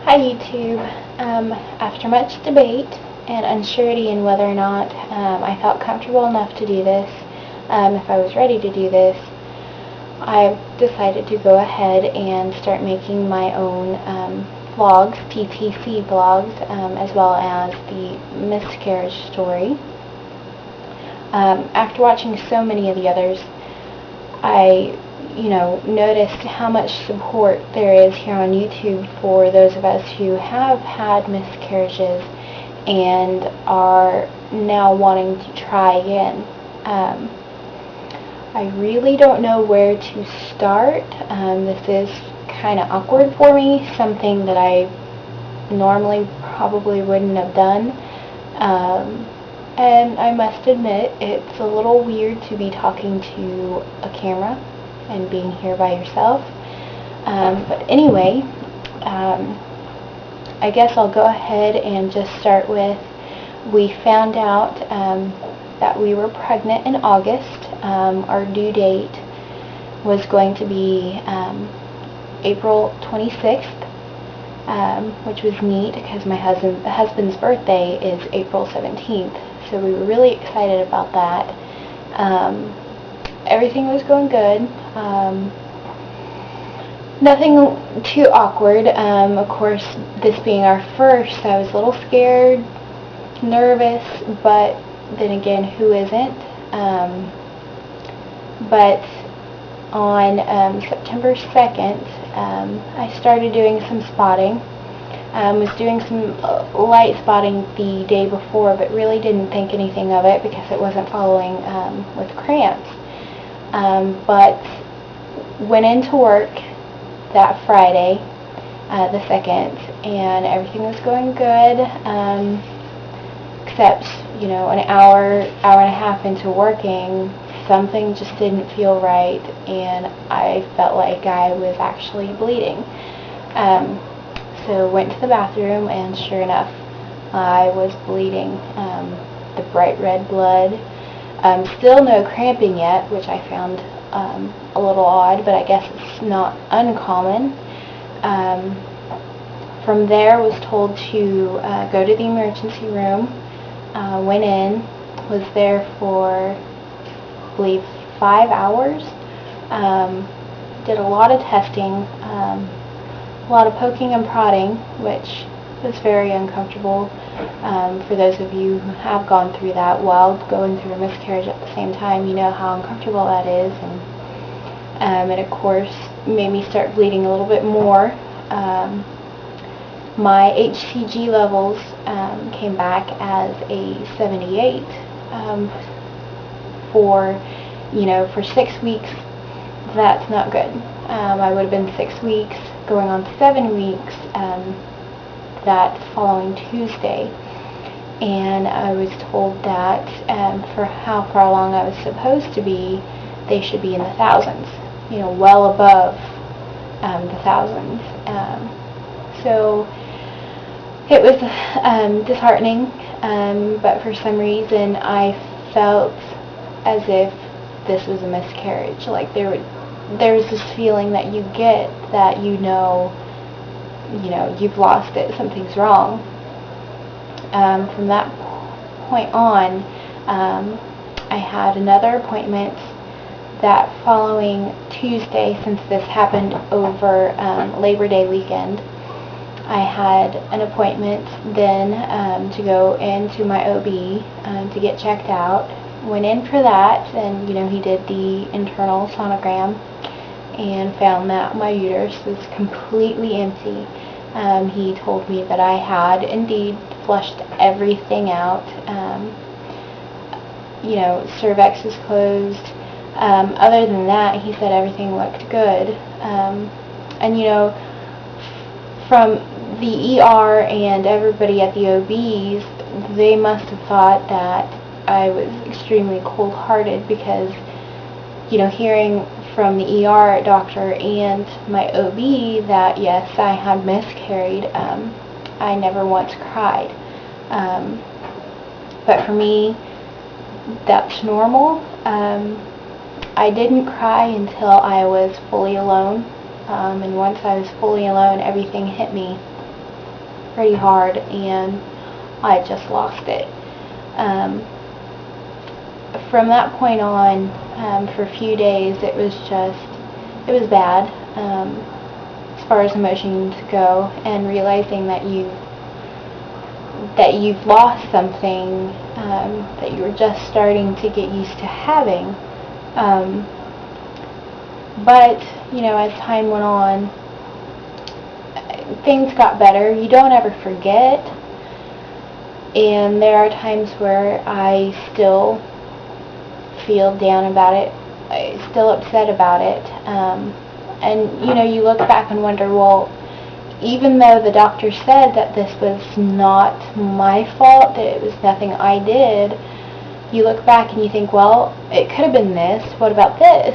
Hi YouTube. After much debate and uncertainty in whether or not I felt comfortable enough to do this, if I was ready to do this, I've decided to go ahead and start making my own vlogs, TTC vlogs, as well as the miscarriage story. After watching so many of the others, I noticed how much support there is here on YouTube for those of us who have had miscarriages and are now wanting to try again. I really don't know where to start. This is kind of awkward for me, something that I normally probably wouldn't have done. And I must admit, it's a little weird to be talking to a camera and being here by yourself. But anyway, I guess I'll go ahead and just start with, we found out that we were pregnant in August. Our due date was going to be April 26th, which was neat because my husband's birthday is April 17th. So we were really excited about that. Everything was going good. Nothing too awkward. Of course, this being our first, I was a little scared, nervous, but then again, who isn't? But on September 2nd, I started doing some spotting. Was doing some light spotting the day before, but really didn't think anything of it because it wasn't following with cramps. But went into work that Friday, the 2nd, and everything was going good, except, an hour and a half into working, something just didn't feel right, and I felt like I was actually bleeding. So went to the bathroom, and sure enough, I was bleeding, the bright red blood. Still no cramping yet, which I found a little odd, but I guess it's not uncommon. From there, was told to go to the emergency room. Went in, was there for, I believe, 5 hours. Did a lot of testing, a lot of poking and prodding, which was very uncomfortable. For those of you who have gone through that while going through a miscarriage at the same time, you know how uncomfortable that is, and it of course made me start bleeding a little bit more. My HCG levels came back as a 78 for 6 weeks. That's not good. I would have been 6 weeks, going on 7 weeks that following Tuesday, and I was told that for how far along I was supposed to be, they should be in the thousands, well above the thousands. So it was disheartening, but for some reason I felt as if this was a miscarriage. Like there's this feeling that you get that you've lost it, something's wrong. From that point on, I had another appointment that following Tuesday, since this happened over Labor Day weekend. I had an appointment then to go into my OB to get checked out. Went in for that, and he did the internal sonogram and found that my uterus was completely empty. He told me that I had indeed flushed everything out. Cervix is closed. Other than that, he said everything looked good. And from the ER and everybody at the OBs, they must have thought that I was extremely cold-hearted because, hearing from the ER doctor and my OB that yes, I had miscarried, I never once cried. But for me, that's normal. I didn't cry until I was fully alone, and once I was fully alone, everything hit me. pretty hard, and I just lost it. From that point on, for a few days, it was bad, as far as emotions go, and realizing that you've lost something that you were just starting to get used to having. But, as time went on, things got better. You don't ever forget, and there are times where I still feel down about it, still upset about it, and you look back and wonder, well, even though the doctor said that this was not my fault, that it was nothing I did, you look back and you think, well, it could have been this, what about this?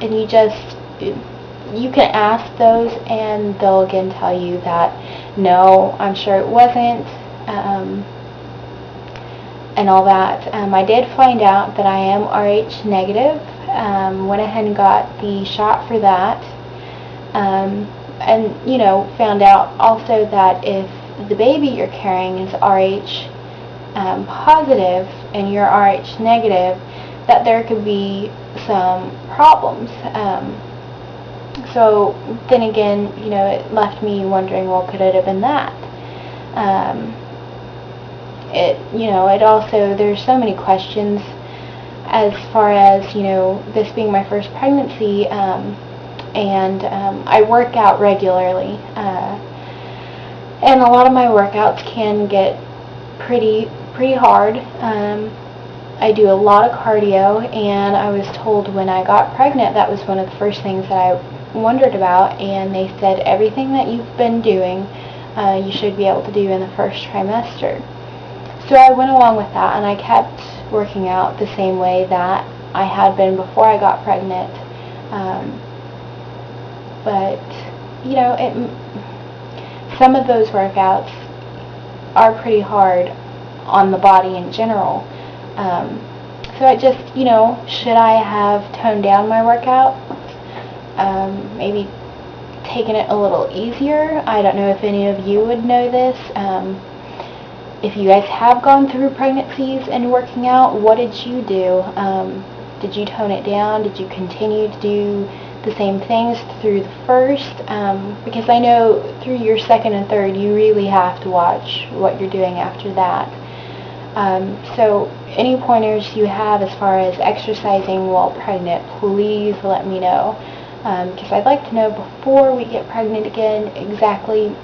And you can ask those, and they'll again tell you that, no, I'm sure it wasn't, and all that. I did find out that I am Rh negative, went ahead and got the shot for that, and found out also that if the baby you're carrying is Rh positive and you're Rh negative, that there could be some problems. So then again, it left me wondering, well, could it have been that? It also, there's so many questions as far as, this being my first pregnancy, and I work out regularly, and a lot of my workouts can get pretty hard. I do a lot of cardio, and I was told when I got pregnant that was one of the first things that I wondered about, and they said everything that you've been doing you should be able to do in the first trimester. So I went along with that, and I kept working out the same way that I had been before I got pregnant. But some of those workouts are pretty hard on the body in general. So I just, should I have toned down my workout? Maybe taken it a little easier? I don't know if any of you would know this. If you guys have gone through pregnancies and working out, what did you do? Did you tone it down? Did you continue to do the same things through the first? Because I know through your second and third, you really have to watch what you're doing after that. So any pointers you have as far as exercising while pregnant, please let me know. Because I'd like to know before we get pregnant again exactly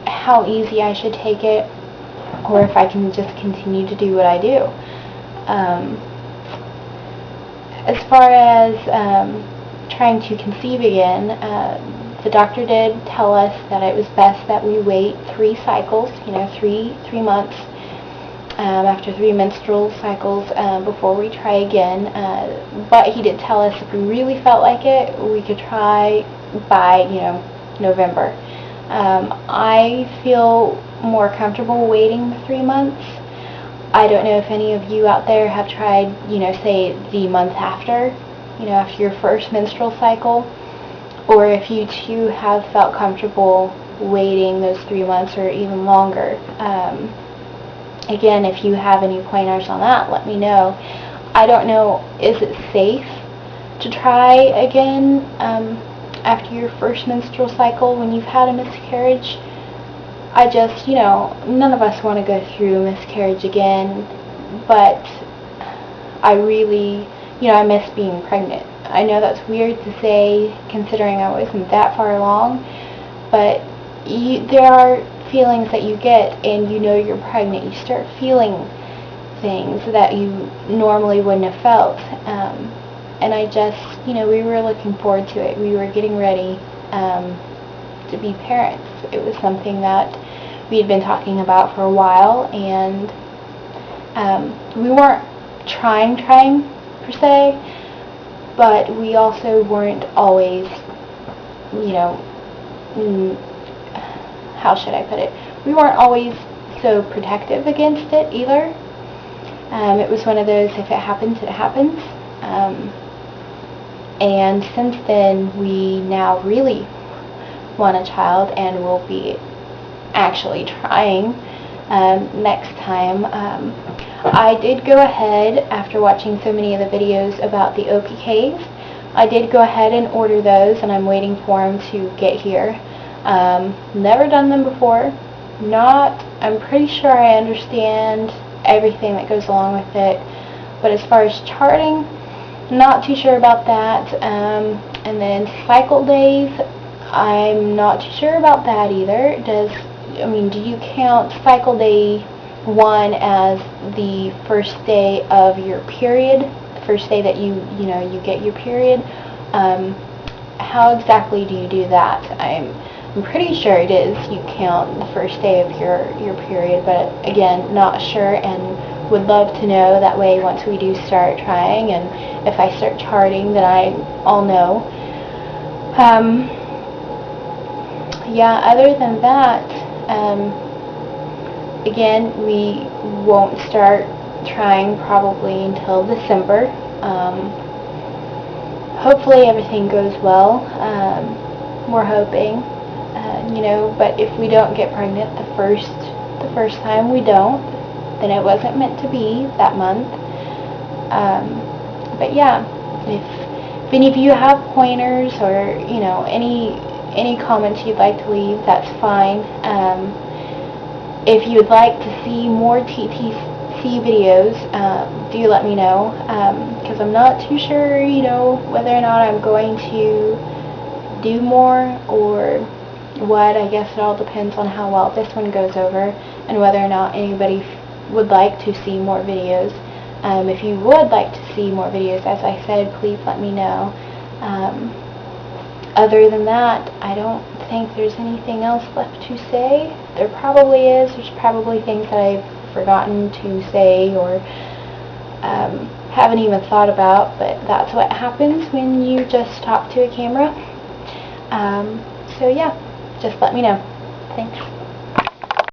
how easy I should take it, or if I can just continue to do what I do. As far as trying to conceive again, the doctor did tell us that it was best that we wait 3 cycles, 3 months, after 3 menstrual cycles before we try again. But he did tell us if we really felt like it, we could try by, November. I feel more comfortable waiting the 3 months. I don't know if any of you out there have tried, say the month after, after your first menstrual cycle, or if you too have felt comfortable waiting those 3 months or even longer. Again, if you have any pointers on that, let me know. I don't know, is it safe to try again after your first menstrual cycle when you've had a miscarriage? I just, none of us want to go through a miscarriage again, but I really, I miss being pregnant. I know that's weird to say considering I wasn't that far along, but there are feelings that you get, and you're pregnant. You start feeling things that you normally wouldn't have felt, and I just, we were looking forward to it. We were getting ready to be parents. It was something that we had been talking about for a while, and we weren't trying per se, but we also weren't always, how should I put it? We weren't always so protective against it either. It was one of those, if it happens, it happens. And since then, we now really want a child, and will be actually trying next time. I did go ahead, after watching so many of the videos about the OPKs, I did go ahead and order those, and I'm waiting for them to get here. Never done them before. I'm pretty sure I understand everything that goes along with it, but as far as charting, not too sure about that. And then cycle days, I'm not too sure about that either. Do you count cycle day 1 as the first day of your period, the first day that you get your period? How exactly do you do that? I'm pretty sure it is. You count the first day of your period, but again, not sure, and would love to know. That way, once we do start trying, and if I start charting, then I'll know. Yeah, other than that, again, we won't start trying probably until December. Hopefully everything goes well. We're hoping, but if we don't get pregnant the first time we don't, then it wasn't meant to be that month. But yeah, if any of you have pointers or any comments you'd like to leave, that's fine. If you would like to see more TTC videos, do let me know, because I'm not too sure, whether or not I'm going to do more or what. I guess it all depends on how well this one goes over and whether or not anybody would like to see more videos. If you would like to see more videos, as I said, please let me know. Other than that, I don't think there's anything else left to say. There probably is. There's probably things that I've forgotten to say or haven't even thought about, but that's what happens when you just talk to a camera. So yeah, just let me know. Thanks.